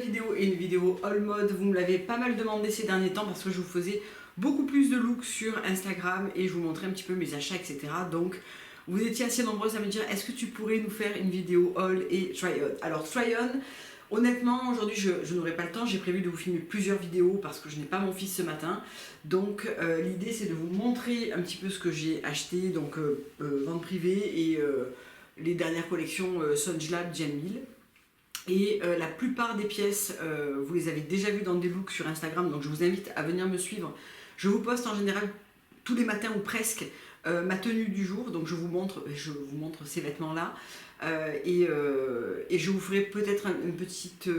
vidéo est une vidéo all mode. Vous me l'avez pas mal demandé ces derniers temps parce que je vous faisais beaucoup plus de looks sur Instagram et je vous montrais un petit peu mes achats, etc. Donc vous étiez assez nombreuses à me dire est-ce que tu pourrais nous faire une vidéo haul et try on. Alors try on, honnêtement aujourd'hui je n'aurai pas le temps, j'ai prévu de vous filmer plusieurs vidéos parce que je n'ai pas mon fils ce matin. Donc l'idée c'est de vous montrer un petit peu ce que j'ai acheté, donc vente privée et les dernières collections Sunjlab, Jamil. Et la plupart des pièces, vous les avez déjà vues dans des looks sur Instagram, donc je vous invite à venir me suivre. Je vous poste en général tous les matins ou presque ma tenue du jour, donc je vous montre ces vêtements-là. Et je vous ferai peut-être une petite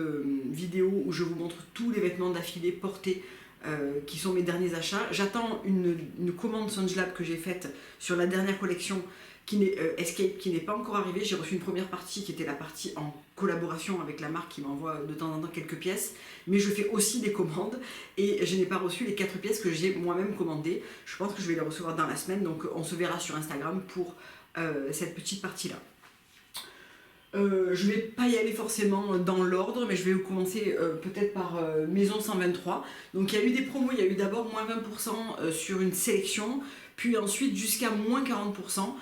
vidéo où je vous montre tous les vêtements d'affilée portés qui sont mes derniers achats. J'attends une commande Sunjlab que j'ai faite sur la dernière collection Escape qui n'est pas encore arrivée. J'ai reçu une première partie qui était la partie en collaboration avec la marque qui m'envoie de temps en temps quelques pièces, mais je fais aussi des commandes et je n'ai pas reçu les 4 pièces que j'ai moi-même commandées. Je pense que je vais les recevoir dans la semaine, donc on se verra sur Instagram pour cette petite partie-là. Je vais pas y aller forcément dans l'ordre, mais je vais commencer peut-être par Maison 123. Donc il y a eu des promos, il y a eu d'abord moins 20% sur une sélection, puis ensuite jusqu'à moins 40%.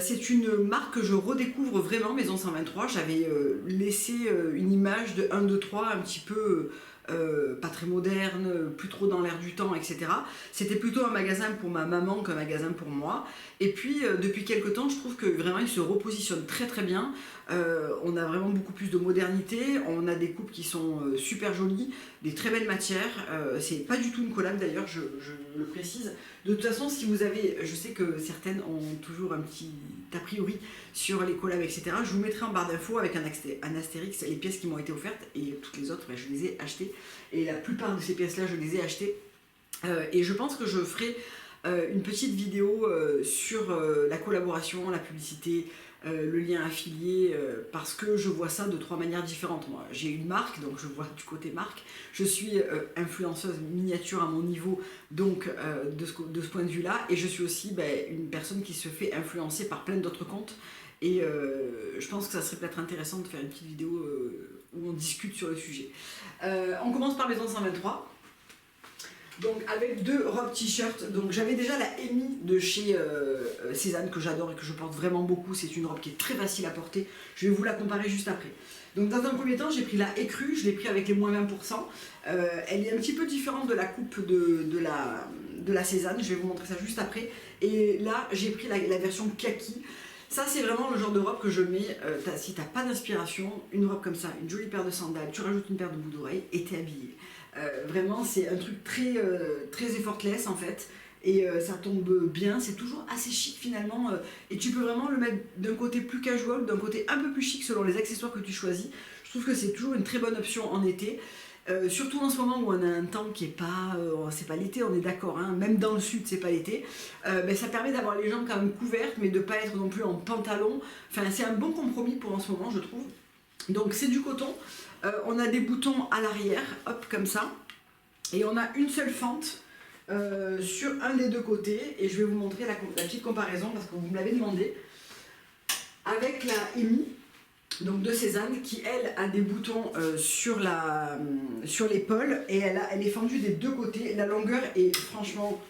C'est une marque que je redécouvre vraiment, Maison 123. J'avais laissé une image de 1, 2, 3 un petit peu pas très moderne, plus trop dans l'air du temps, etc. C'était plutôt un magasin pour ma maman qu'un magasin pour moi. Et puis depuis quelques temps, je trouve que vraiment il se repositionne très très bien. On a vraiment beaucoup plus de modernité, on a des coupes qui sont super jolies, des très belles matières. C'est pas du tout une collab d'ailleurs, je le précise. De toute façon, si vous avez, je sais que certaines ont toujours un petit a priori sur les collabs, etc. Je vous mettrai en barre d'infos avec un astérix les pièces qui m'ont été offertes et toutes les autres, je les ai achetées. Et la plupart de ces pièces-là, je les ai achetées. Et je pense que je ferai une petite vidéo sur la collaboration, la publicité, le lien affilié, parce que je vois ça de 3 manières différentes. Moi, j'ai une marque, donc je vois du côté marque. Je suis influenceuse miniature à mon niveau, donc de ce point de vue-là, et je suis aussi une personne qui se fait influencer par plein d'autres comptes. Et je pense que ça serait peut-être intéressant de faire une petite vidéo où on discute sur le sujet. On commence par Maison 123. Donc avec 2 robes t-shirt, donc j'avais déjà la Amy de chez Cézanne que j'adore et que je porte vraiment beaucoup, c'est une robe qui est très facile à porter, je vais vous la comparer juste après. Donc dans un premier temps j'ai pris la écrue, je l'ai pris avec les moins 20%, elle est un petit peu différente de la coupe de la Cézanne, je vais vous montrer ça juste après, et là j'ai pris la version kaki. Ça c'est vraiment le genre de robe que je mets, si t'as pas d'inspiration, une robe comme ça, une jolie paire de sandales, tu rajoutes une paire de boucles d'oreilles et t'es habillée. Vraiment c'est un truc très effortless en fait, et ça tombe bien, c'est toujours assez chic finalement, et tu peux vraiment le mettre d'un côté plus casual, d'un côté un peu plus chic selon les accessoires que tu choisis. Je trouve que c'est toujours une très bonne option en été. Surtout en ce moment où on a un temps qui est pas, c'est pas l'été, on est d'accord, hein, même dans le sud c'est pas l'été, ça permet d'avoir les jambes quand même couvertes mais de pas être non plus en pantalon. Enfin c'est un bon compromis pour en ce moment je trouve. Donc c'est du coton, on a des boutons à l'arrière, hop comme ça, et on a une seule fente sur un des 2 côtés, et je vais vous montrer la petite comparaison parce que vous me l'avez demandé, avec la Amy, donc de Cézanne, qui elle a des boutons sur l'épaule, et elle est fendue des 2 côtés. La longueur est franchement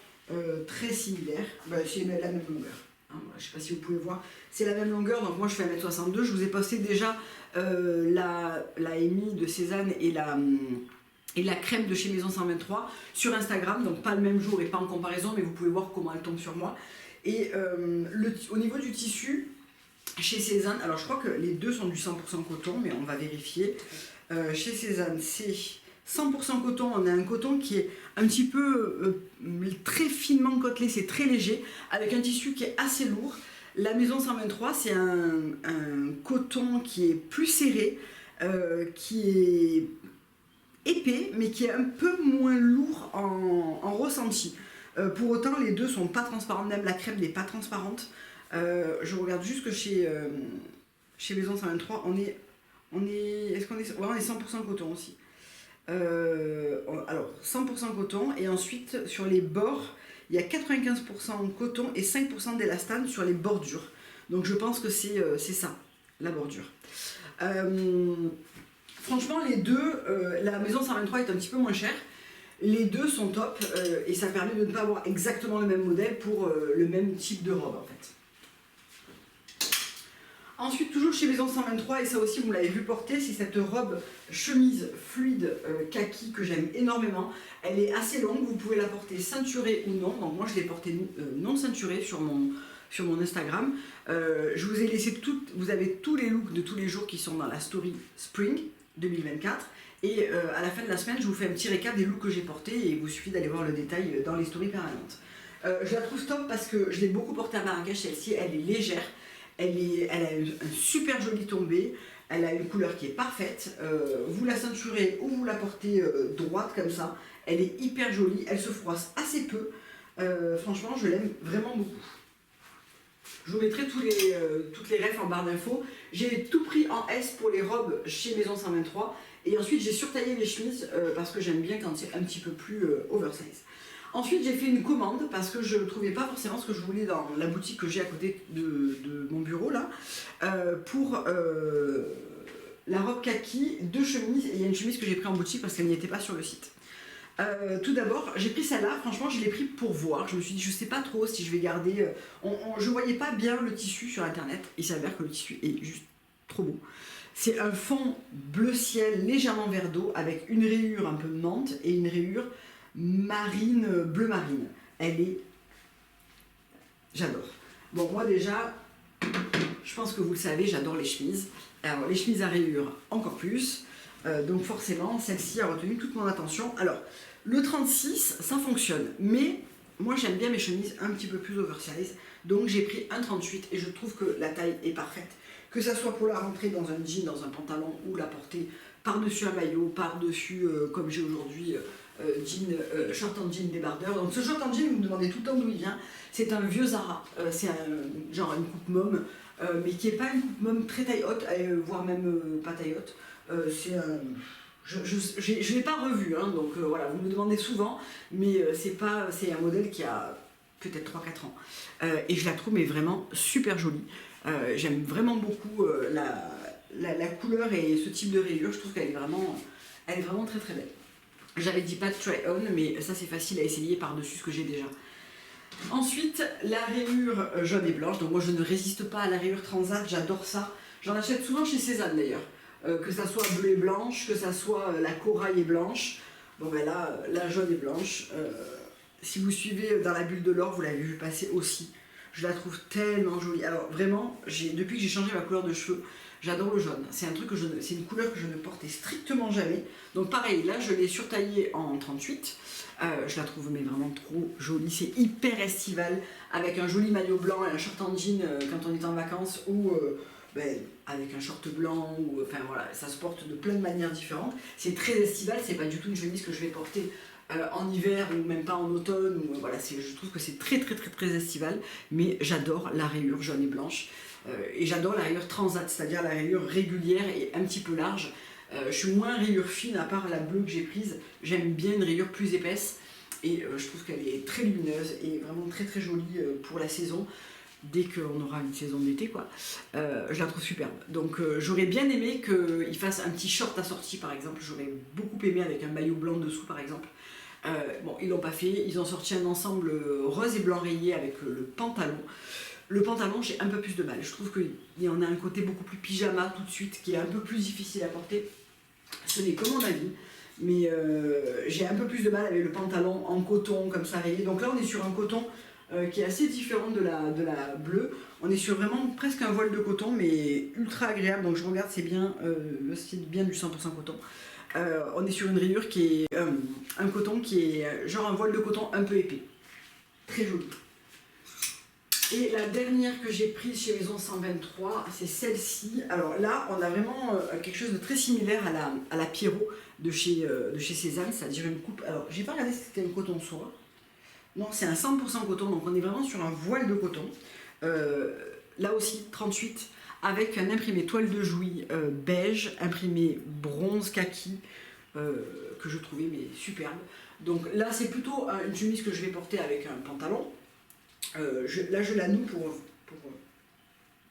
très similaire, c'est la même longueur, hein, je sais pas si vous pouvez voir, c'est la même longueur. Donc moi je fais 1m62, je vous ai posté déjà la Amy de Cézanne et la crème de chez Maison 123 sur Instagram, donc pas le même jour et pas en comparaison, mais vous pouvez voir comment elle tombe sur moi. Et au niveau du tissu, chez Cézanne, alors je crois que les 2 sont du 100% coton, mais on va vérifier. Chez Cézanne, c'est 100% coton. On a un coton qui est un petit peu très finement côtelé, c'est très léger, avec un tissu qui est assez lourd. La Maison 123, c'est un coton qui est plus serré, qui est épais, mais qui est un peu moins lourd en ressenti. Pour autant, les 2 sont pas transparentes, même la crème n'est pas transparente. Je regarde juste que chez Maison 123, est-ce qu'on est, ouais, on est 100% coton aussi. Alors 100% coton, et ensuite sur les bords, il y a 95% coton et 5% d'élastane sur les bordures. Donc je pense que c'est ça, la bordure. Franchement, les deux, la maison 123 est un petit peu moins chère. Les deux sont top et ça permet de ne pas avoir exactement le même modèle pour le même type de robe en fait. Ensuite, toujours chez Maison 123, et ça aussi vous me l'avez vu porter, c'est cette robe chemise fluide kaki que j'aime énormément. Elle est assez longue, vous pouvez la porter ceinturée ou non. Donc moi je l'ai portée non ceinturée sur mon Instagram. Je vous ai laissé vous avez tous les looks de tous les jours qui sont dans la story Spring 2024. Et à la fin de la semaine, je vous fais un petit récap des looks que j'ai portés et il vous suffit d'aller voir le détail dans les stories permanentes. Je la trouve top parce que je l'ai beaucoup portée à Marrakech, celle-ci, elle est légère. Elle a un super joli tombé, elle a une couleur qui est parfaite. Vous la ceinturez ou vous la portez droite comme ça. Elle est hyper jolie, elle se froisse assez peu. Franchement, je l'aime vraiment beaucoup. Je vous mettrai toutes les refs en barre d'infos. J'ai tout pris en S pour les robes chez Maison 123. Et ensuite, j'ai surtaillé les chemises parce que j'aime bien quand c'est un petit peu plus oversize. Ensuite, j'ai fait une commande parce que je ne trouvais pas forcément ce que je voulais dans la boutique que j'ai à côté de mon bureau là. Pour la robe kaki, 2 chemises. Et il y a une chemise que j'ai pris en boutique parce qu'elle n'y était pas sur le site. Tout d'abord, j'ai pris celle-là, franchement je l'ai pris pour voir, je me suis dit je sais pas trop si je vais garder, je voyais pas bien le tissu sur internet, il s'avère que le tissu est juste trop beau. C'est un fond bleu ciel légèrement vert d'eau avec une rayure un peu menthe et une rayure marine, bleu marine. Elle est... J'adore. Bon moi déjà, je pense que vous le savez, j'adore les chemises. Alors les chemises à rayures encore plus, donc forcément celle-ci a retenu toute mon attention. Alors le 36 ça fonctionne, mais moi j'aime bien mes chemises un petit peu plus oversize, donc j'ai pris un 38 et je trouve que la taille est parfaite. Que ça soit pour la rentrer dans un jean, dans un pantalon ou la porter par-dessus un maillot, par-dessus comme j'ai aujourd'hui short en jean débardeur. Donc ce short en jean, vous me demandez tout le temps d'où il vient. C'est un vieux Zara, c'est genre une coupe môme, mais qui n'est pas une coupe môme très taille haute, voire même pas taille haute. C'est un... Je ne l'ai pas revu, hein, donc voilà, vous me demandez souvent, mais c'est un modèle qui a peut-être 3-4 ans. Et je la trouve mais vraiment super jolie. J'aime vraiment beaucoup la couleur et ce type de rayure, je trouve qu'elle est vraiment très très belle. J'avais dit pas de try-on, mais ça c'est facile à essayer par-dessus ce que j'ai déjà. Ensuite, la rayure jaune et blanche, donc moi je ne résiste pas à la rayure transat, j'adore ça. J'en achète souvent chez Cézanne d'ailleurs. Que ça soit bleu et blanche, que ça soit la corail et blanche. Bon ben là, la jaune et blanche. Si vous suivez dans la bulle de l'or, vous l'avez vu passer aussi. Je la trouve tellement jolie. Alors vraiment, depuis que j'ai changé ma couleur de cheveux, j'adore le jaune. C'est une couleur que je ne portais strictement jamais. Donc pareil, là je l'ai surtaillée en 38. Je la trouve mais vraiment trop jolie. C'est hyper estival avec un joli maillot blanc et un short en jean quand on est en vacances ou avec un short blanc. Enfin voilà, ça se porte de plein de manières différentes. C'est très estival, c'est pas du tout une chemise que je vais porter en hiver ou même pas en automne. Voilà, je trouve que c'est très très très très estival. Mais j'adore la rayure jaune et blanche. Et j'adore la rayure transat, c'est-à-dire la rayure régulière et un petit peu large. Je suis moins rayure fine, à part la bleue que j'ai prise. J'aime bien une rayure plus épaisse et je trouve qu'elle est très lumineuse et vraiment très très jolie pour la saison. Dès qu'on aura une saison d'été, quoi. Je la trouve superbe. Donc j'aurais bien aimé qu'il fasse un petit short assorti, par exemple. J'aurais beaucoup aimé avec un maillot blanc dessous, par exemple. Bon, ils l'ont pas fait. Ils ont sorti un ensemble rose et blanc rayé avec le pantalon. Le pantalon, j'ai un peu plus de mal. Je trouve qu'il y en a un côté beaucoup plus pyjama tout de suite, qui est un peu plus difficile à porter. Ce n'est que mon avis, mais j'ai un peu plus de mal avec le pantalon en coton comme ça rayé. Donc là, on est sur un coton qui est assez différent de la bleue. On est sur vraiment presque un voile de coton, mais ultra agréable. Donc je regarde, c'est bien, c'est bien du 100% coton. On est sur une rayure qui est un coton qui est genre un voile de coton un peu épais. Très joli. Et la dernière que j'ai prise chez Maison 123, c'est celle-ci. Alors là, on a vraiment quelque chose de très similaire à la Pierrot de chez Cézanne, c'est-à-dire une coupe. Alors, j'ai pas regardé si c'était une coton soie. Non, c'est un 100% coton, donc on est vraiment sur un voile de coton. Là aussi, 38, avec un imprimé toile de Jouy beige, imprimé bronze kaki, que je trouvais mais superbe. Donc là, c'est plutôt une chemise que je vais porter avec un pantalon. Là je la noue pour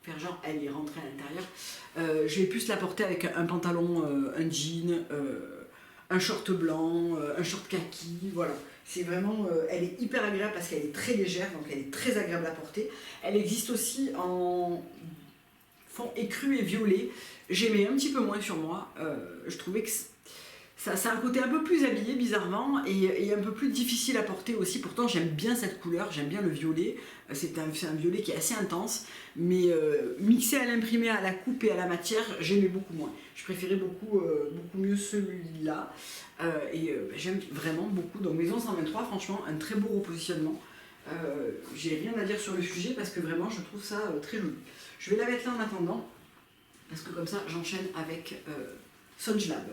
faire genre elle est rentrée à l'intérieur. Je vais plus la porter avec un pantalon, un jean, un short blanc, un short kaki, voilà. C'est vraiment, elle est hyper agréable parce qu'elle est très légère, donc elle est très agréable à porter. Elle existe aussi en fond écru et violet. J'aimais un petit peu moins sur moi. Je trouvais que ça a un côté un peu plus habillé bizarrement et un peu plus difficile à porter aussi. Pourtant j'aime bien cette couleur, j'aime bien le violet. C'est un violet qui est assez intense, mais mixé à l'imprimé, à la coupe et à la matière, j'aimais beaucoup moins. Je préférais beaucoup mieux celui-là. J'aime vraiment beaucoup. Donc Maison 123, franchement, un très beau repositionnement. J'ai rien à dire sur le sujet parce que vraiment je trouve ça très joli. Je vais la mettre là en attendant, parce que comme ça j'enchaîne avec Songelab.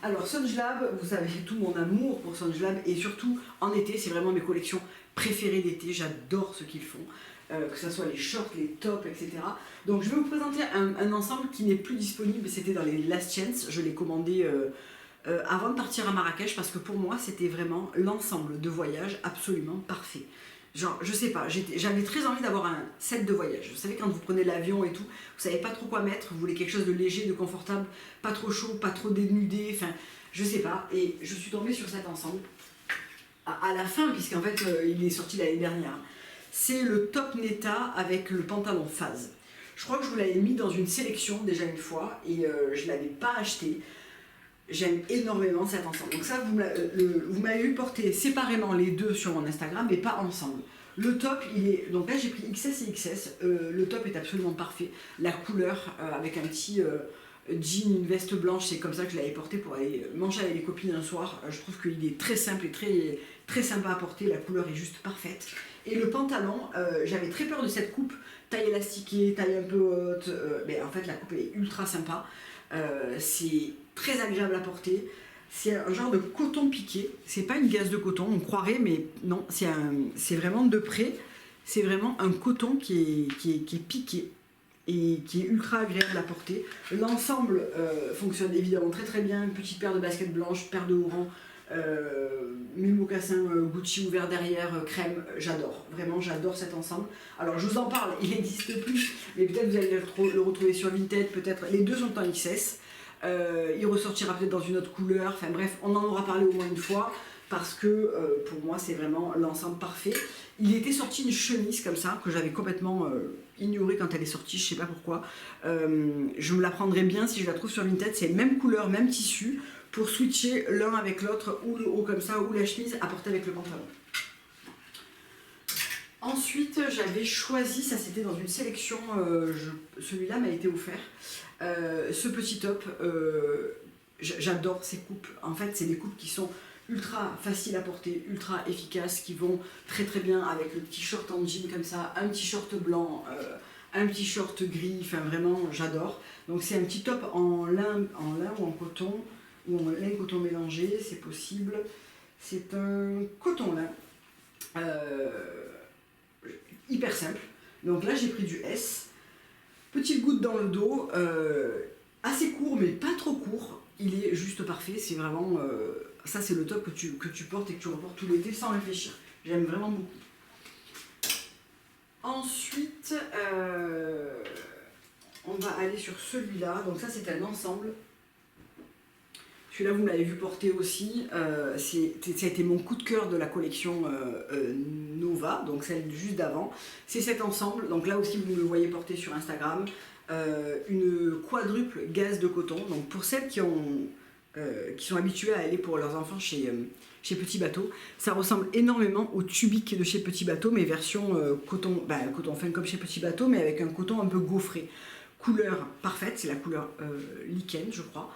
Alors Songelab, vous savez tout mon amour pour Songelab, et surtout en été, c'est vraiment mes collections préférées d'été, j'adore ce qu'ils font, que ce soit les shorts, les tops, etc. Donc je vais vous présenter un ensemble qui n'est plus disponible, c'était dans les Last Chance, je l'ai commandé avant de partir à Marrakech, parce que pour moi c'était vraiment l'ensemble de voyage absolument parfait. Genre, je sais pas, j'avais très envie d'avoir un set de voyage. Vous savez, quand vous prenez l'avion et tout, vous savez pas trop quoi mettre, vous voulez quelque chose de léger, de confortable, pas trop chaud, pas trop dénudé, enfin, je sais pas. Et je suis tombée sur cet ensemble à la fin, puisqu'en fait, il est sorti l'année dernière. C'est le top Neta avec le pantalon phase. Je crois que je vous l'avais mis dans une sélection déjà une fois, et je l'avais pas acheté. J'aime énormément cet ensemble. Donc ça, vous m'avez vu porter séparément les deux sur mon Instagram, mais pas ensemble. Le top, il est... Donc là, j'ai pris XS et XS. Le top est absolument parfait. La couleur, avec un petit jean, une veste blanche, c'est comme ça que je l'avais porté pour aller manger avec les copines un soir. Je trouve qu'il est très simple et très, très sympa à porter. La couleur est juste parfaite. Et le pantalon, j'avais très peur de cette coupe. Taille élastiquée, taille un peu haute. Mais en fait, la coupe est ultra sympa. C'est très agréable à porter. C'est un genre de coton piqué. C'est pas une gaze de coton, on croirait, mais non, c'est vraiment de près. C'est vraiment un coton qui est piqué et qui est ultra agréable à porter. L'ensemble fonctionne évidemment très très bien. Une petite paire de baskets blanches, paire de hautons, mes mocassins Gucci ouverts derrière, crème, j'adore. Vraiment, j'adore cet ensemble. Alors, je vous en parle, il n'existe plus, mais peut-être vous allez le retrouver sur Vinted, peut-être. Les deux sont en XS. Il ressortira peut-être dans une autre couleur. Enfin bref, on en aura parlé au moins une fois, parce que pour moi, c'est vraiment l'ensemble parfait. Il était sorti une chemise comme ça, que j'avais complètement ignorée quand elle est sortie, je sais pas pourquoi. Je me la prendrai bien si je la trouve sur Vinted. C'est même couleur, même tissu, pour switcher l'un avec l'autre, ou le haut comme ça, ou la chemise à porter avec le pantalon. Ensuite, j'avais choisi, ça c'était dans une sélection, celui-là m'a été offert, ce petit top, j'adore ces coupes. En fait, c'est des coupes qui sont ultra faciles à porter, ultra efficaces, qui vont très très bien avec le petit short en jean comme ça, un petit short blanc, un petit short gris, enfin vraiment j'adore. Donc c'est un petit top en lin ou en coton, ou en lin coton mélangé, c'est possible. C'est un coton lin, hyper simple. Donc là j'ai pris du S, petite goutte dans le dos, assez court mais pas trop court. Il est juste parfait, c'est vraiment... ça c'est le top que tu portes et que tu reportes tout l'été sans réfléchir. J'aime vraiment beaucoup. Ensuite, on va aller sur celui-là. Donc ça c'est un ensemble. Celui-là vous l'avez vu porter aussi. Ça a été mon coup de cœur de la collection Nova, donc celle juste d'avant. C'est cet ensemble. Donc là aussi vous le voyez porter sur Instagram. Une quadruple gaze de coton. Donc pour celles qui sont habituées à aller pour leurs enfants chez Petit Bateau, ça ressemble énormément au tubique de chez Petit Bateau, mais version coton fin comme chez Petit Bateau, mais avec un coton un peu gaufré. Couleur parfaite, c'est la couleur lichen je crois.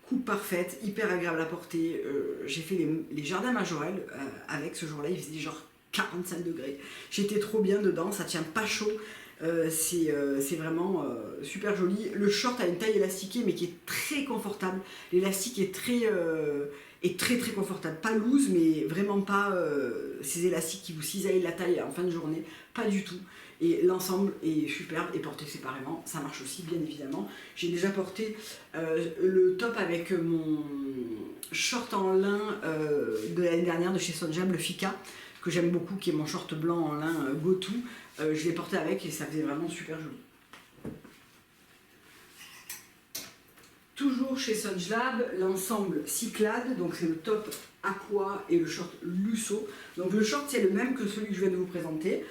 Coupe parfaite, hyper agréable à porter. J'ai fait les jardins Majorel avec ce jour-là, il faisait genre 45 degrés. J'étais trop bien dedans, ça tient pas chaud. C'est vraiment super joli. Le short a une taille élastiquée mais qui est très confortable. L'élastique est très confortable. Pas loose mais vraiment pas ces élastiques qui vous cisaillent la taille en fin de journée. Pas du tout. Et l'ensemble est superbe et porté séparément. Ça marche aussi bien évidemment. J'ai déjà porté le top avec mon short en lin de l'année dernière de chez Songelab, le Fika. que j'aime beaucoup, qui est mon short blanc en lin Go-To. Je l'ai porté avec et ça faisait vraiment super joli. Toujours chez Sungelab, l'ensemble Cyclade, donc c'est le top Aqua et le short Lusso. Donc le short c'est le même que celui que je viens de vous présenter,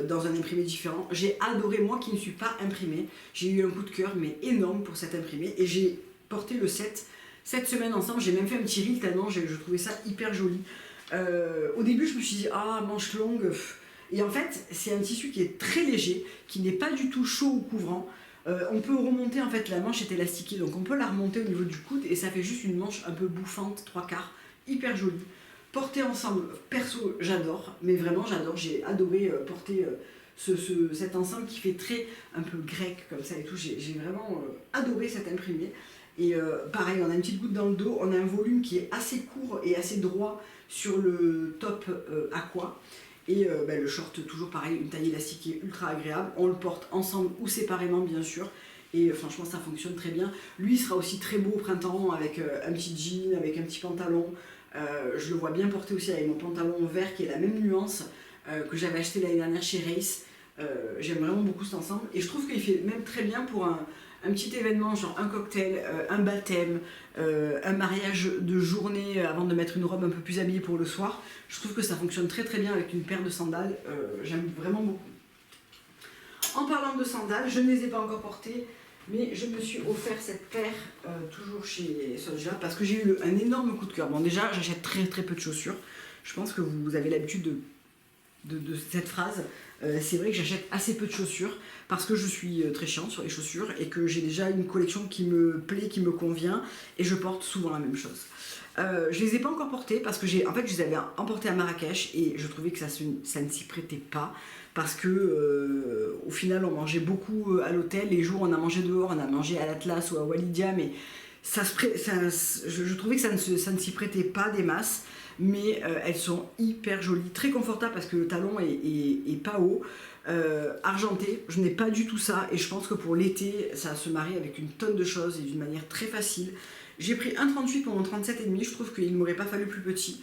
dans un imprimé différent. J'ai adoré, moi qui ne suis pas imprimée, j'ai eu un coup de cœur mais énorme pour cet imprimé et j'ai porté le set cette semaine ensemble. J'ai même fait un petit reel tellement je trouvais ça hyper joli. Au début je me suis dit ah manche longue, et en fait c'est un tissu qui est très léger, qui n'est pas du tout chaud ou couvrant. On peut remonter, en fait la manche est élastiquée, donc on peut la remonter au niveau du coude et ça fait juste une manche un peu bouffante, 3/4, hyper jolie. Porter ensemble, perso j'adore, mais vraiment j'adore, j'ai adoré porter cet ensemble qui fait très un peu grec comme ça et tout, j'ai vraiment adoré cet imprimé. Et pareil, on a une petite goutte dans le dos, on a un volume qui est assez court et assez droit sur le top Aqua. Et le short, toujours pareil, une taille élastique ultra agréable. On le porte ensemble ou séparément, bien sûr. Et franchement, ça fonctionne très bien. Lui, il sera aussi très beau au printemps avec un petit jean, avec un petit pantalon. Je le vois bien porter aussi avec mon pantalon vert qui est la même nuance que j'avais acheté l'année dernière chez Race. J'aime vraiment beaucoup cet ensemble. Et je trouve qu'il fait même très bien pour un petit événement, genre un cocktail, un baptême, un mariage de journée avant de mettre une robe un peu plus habillée pour le soir. Je trouve que ça fonctionne très très bien avec une paire de sandales, j'aime vraiment beaucoup. En parlant de sandales, je ne les ai pas encore portées, mais je me suis offert cette paire, toujours chez Sungelab, parce que j'ai eu un énorme coup de cœur. Bon déjà, j'achète très très peu de chaussures, je pense que vous avez l'habitude de cette phrase. C'est vrai que j'achète assez peu de chaussures parce que je suis très chiante sur les chaussures et que j'ai déjà une collection qui me plaît, qui me convient, et je porte souvent la même chose. Je les ai pas encore portées parce que en fait je les avais emportées à Marrakech et je trouvais que ça ne s'y prêtait pas parce que au final on mangeait beaucoup à l'hôtel, les jours on a mangé dehors, on a mangé à l'Atlas ou à Walidia, mais je trouvais que ça ne s'y prêtait pas des masses. Mais elles sont hyper jolies, très confortables parce que le talon est pas haut, argenté, je n'ai pas du tout ça et je pense que pour l'été ça se marie avec une tonne de choses et d'une manière très facile. J'ai pris un 38 pour mon 37,5, je trouve qu'il ne m'aurait pas fallu plus petit,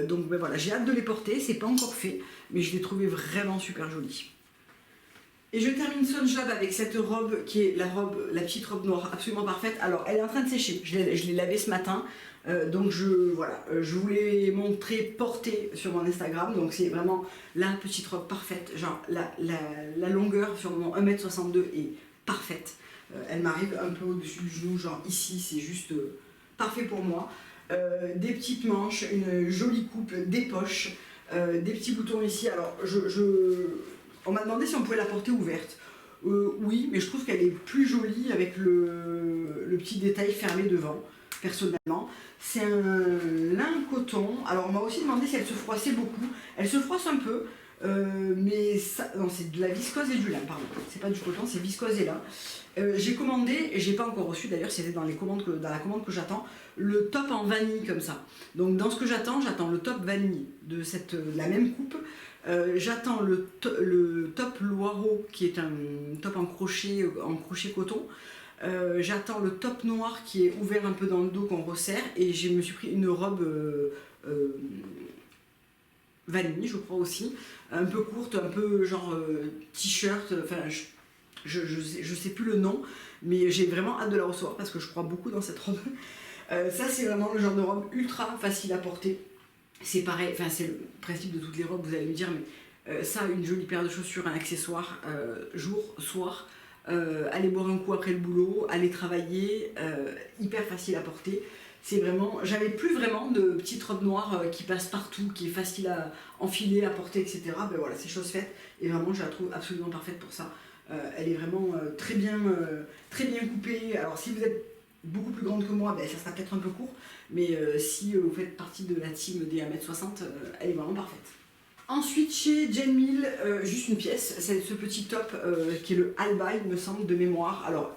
donc voilà, j'ai hâte de les porter, c'est pas encore fait, mais je les trouvais vraiment super jolies. Et je termine Sungelab avec cette robe qui est la petite robe noire absolument parfaite. Alors elle est en train de sécher, je l'ai lavée ce matin, donc je vous l'ai montré portée sur mon Instagram. Donc c'est vraiment la petite robe parfaite, genre la longueur sur mon 1m62 est parfaite. Elle m'arrive un peu au-dessus du genou, genre ici, c'est juste parfait pour moi. Des petites manches, une jolie coupe, des poches, des petits boutons ici. Alors on m'a demandé si on pouvait la porter ouverte. Oui, mais je trouve qu'elle est plus jolie avec le petit détail fermé devant, personnellement. C'est un lin coton. Alors on m'a aussi demandé si elle se froissait beaucoup. Elle se froisse un peu, mais ça, non, c'est de la viscose et du lin, pardon. C'est pas du coton, c'est viscose et lin. J'ai commandé, et j'ai pas encore reçu d'ailleurs, c'était dans la commande que j'attends, le top en vanille comme ça. Donc dans ce que j'attends le top vanille de la même coupe. J'attends le top Loireau qui est un top en crochet coton. J'attends le top noir qui est ouvert un peu dans le dos qu'on resserre, et je me suis pris une robe vanille je crois aussi, un peu courte, un peu genre t-shirt, enfin je sais plus le nom, mais j'ai vraiment hâte de la recevoir parce que je crois beaucoup dans cette robe. Ça c'est vraiment le genre de robe ultra facile à porter. C'est pareil, enfin c'est le principe de toutes les robes, vous allez me dire, mais ça, une jolie paire de chaussures, un accessoire, jour, soir, aller boire un coup après le boulot, aller travailler, hyper facile à porter. C'est vraiment, j'avais plus vraiment de petites robes noires qui passent partout, qui est facile à enfiler, à porter, etc. Ben voilà, c'est chose faite, et vraiment je la trouve absolument parfaite pour ça. Elle est vraiment très bien coupée. Alors si vous êtes beaucoup plus grande que moi, ben, ça sera peut-être un peu court, mais si vous faites partie de la team des 1m60, elle est vraiment parfaite. Ensuite chez Jane Mill, juste une pièce, c'est ce petit top qui est le Alba, il me semble, de mémoire. Alors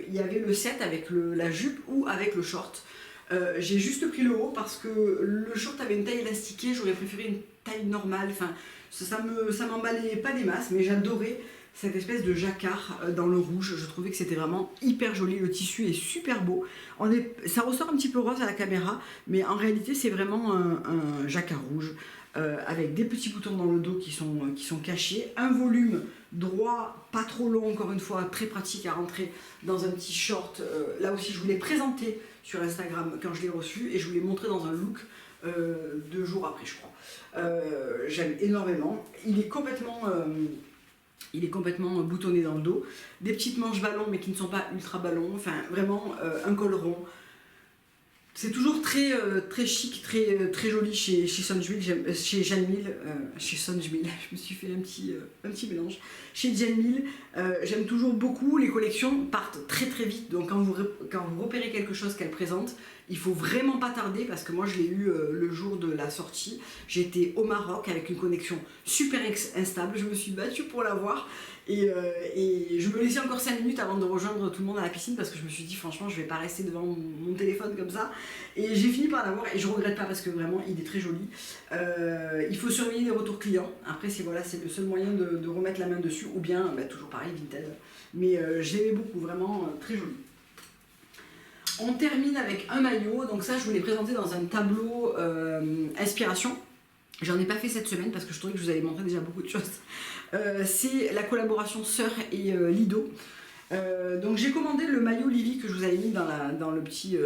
il y avait le set avec la jupe ou avec le short. J'ai juste pris le haut parce que le short avait une taille élastiquée, j'aurais préféré une taille normale, enfin ça m'emballait pas des masses, mais j'adorais cette espèce de jacquard dans le rouge. Je trouvais que c'était vraiment hyper joli, le tissu est super beau. Ça ressort un petit peu rose à la caméra, mais en réalité c'est vraiment un jacquard rouge. avec des petits boutons dans le dos qui sont cachés, un volume droit, pas trop long, encore une fois, très pratique à rentrer dans un petit short. Là aussi, je vous l'ai présenté sur Instagram quand je l'ai reçu et je vous l'ai montré dans un look 2 jours après, je crois. J'aime énormément. Il est complètement boutonné dans le dos. Des petites manches ballons, mais qui ne sont pas ultra ballons. Enfin, vraiment un col rond. C'est toujours très chic, très joli chez Sonjmil, chez Janmil, chez Sonjmil, je me suis fait un petit mélange. Chez Janmil, j'aime toujours beaucoup, les collections partent très vite, donc quand vous repérez quelque chose qu'elle présente, il faut vraiment pas tarder parce que moi je l'ai eu le jour de la sortie. J'étais au Maroc avec une connexion super instable, je me suis battue pour l'avoir et je me laissais encore 5 minutes avant de rejoindre tout le monde à la piscine parce que je me suis dit franchement je vais pas rester devant mon téléphone comme ça et j'ai fini par l'avoir et je regrette pas parce que vraiment il est très joli. Il faut surveiller les retours clients, après c'est le seul moyen de remettre la main dessus ou bien toujours pareil Vinted, mais je l'aimais beaucoup, vraiment très joli. On termine avec un maillot, donc ça je vous l'ai présenté dans un tableau inspiration. J'en ai pas fait cette semaine parce que je trouvais que je vous avais montré déjà beaucoup de choses. C'est la collaboration Sœur et Lido. Donc j'ai commandé le maillot Livy que je vous avais mis dans le petit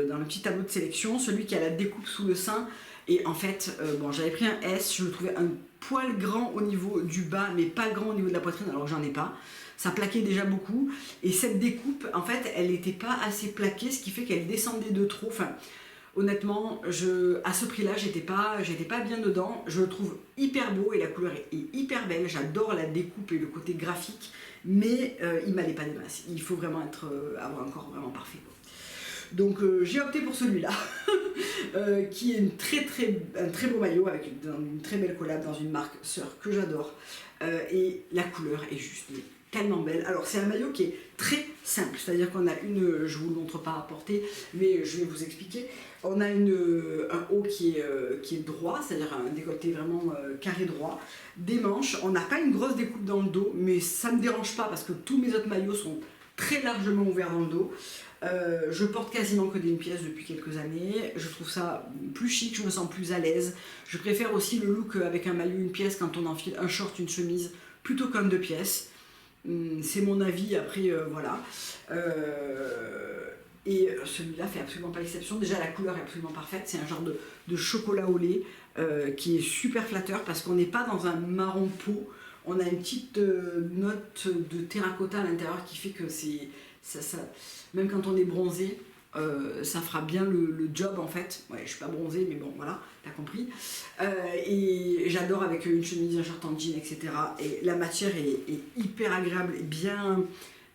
tableau de sélection, celui qui a la découpe sous le sein. Et en fait, j'avais pris un S, je le trouvais un poil grand au niveau du bas, mais pas grand au niveau de la poitrine, alors que j'en ai pas. Ça plaquait déjà beaucoup. Et cette découpe, en fait, elle n'était pas assez plaquée, ce qui fait qu'elle descendait de trop. Enfin, honnêtement, à ce prix-là, j'étais pas bien dedans. Je le trouve hyper beau et la couleur est hyper belle. J'adore la découpe et le côté graphique, mais il m'allait pas des masses. Il faut vraiment avoir un corps vraiment parfait, quoi. Donc j'ai opté pour celui-là, qui est un très beau maillot avec une très belle collab dans une marque Sœur que j'adore. Et la couleur est juste tellement belle. Alors c'est un maillot qui est très simple, c'est-à-dire qu'on a je vous le montre pas à porter, mais je vais vous expliquer. On a un haut qui est droit, c'est-à-dire un décolleté vraiment carré droit, des manches. On n'a pas une grosse découpe dans le dos, mais ça ne me dérange pas parce que tous mes autres maillots sont très largement ouverts dans le dos. Je porte quasiment que des pièces depuis quelques années, je trouve ça plus chic, je me sens plus à l'aise. Je préfère aussi le look avec un maillot une pièce quand on enfile un short, une chemise, plutôt qu'un 2 pièces. C'est mon avis, après voilà. Et celui-là fait absolument pas exception. Déjà la couleur est absolument parfaite, c'est un genre de chocolat au lait qui est super flatteur parce qu'on n'est pas dans un marron peau. On a une petite note de terracotta à l'intérieur qui fait que même quand on est bronzé, ça fera bien le job en fait. Ouais, je suis pas bronzée, mais bon, voilà, t'as compris. Et j'adore avec une chemise, un short en jean, etc. Et la matière est hyper agréable et bien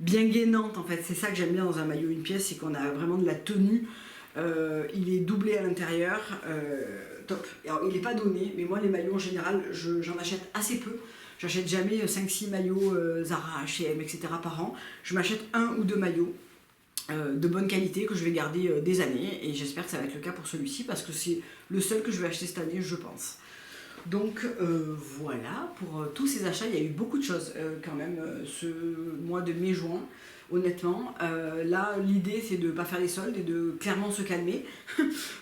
gainante en fait. C'est ça que j'aime bien dans un maillot une pièce, c'est qu'on a vraiment de la tenue. Il est doublé à l'intérieur, top. Alors il n'est pas donné, mais moi les maillots en général, j'en achète assez peu. J'achète jamais 5-6 maillots Zara, H&M, etc. par an. Je m'achète 1 ou 2 maillots de bonne qualité que je vais garder des années. Et j'espère que ça va être le cas pour celui-ci parce que c'est le seul que je vais acheter cette année, je pense. Donc voilà, pour tous ces achats, il y a eu beaucoup de choses quand même ce mois de mai-juin. Honnêtement, là l'idée c'est de ne pas faire les soldes et de clairement se calmer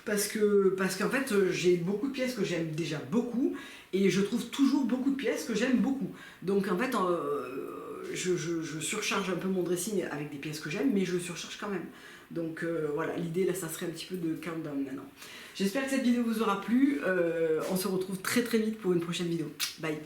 parce qu'en fait j'ai beaucoup de pièces que j'aime déjà beaucoup et je trouve toujours beaucoup de pièces que j'aime beaucoup. Donc en fait je surcharge un peu mon dressing avec des pièces que j'aime, mais je surcharge quand même. Donc voilà, l'idée là ça serait un petit peu de countdown maintenant. J'espère que cette vidéo vous aura plu, on se retrouve très vite pour une prochaine vidéo. Bye.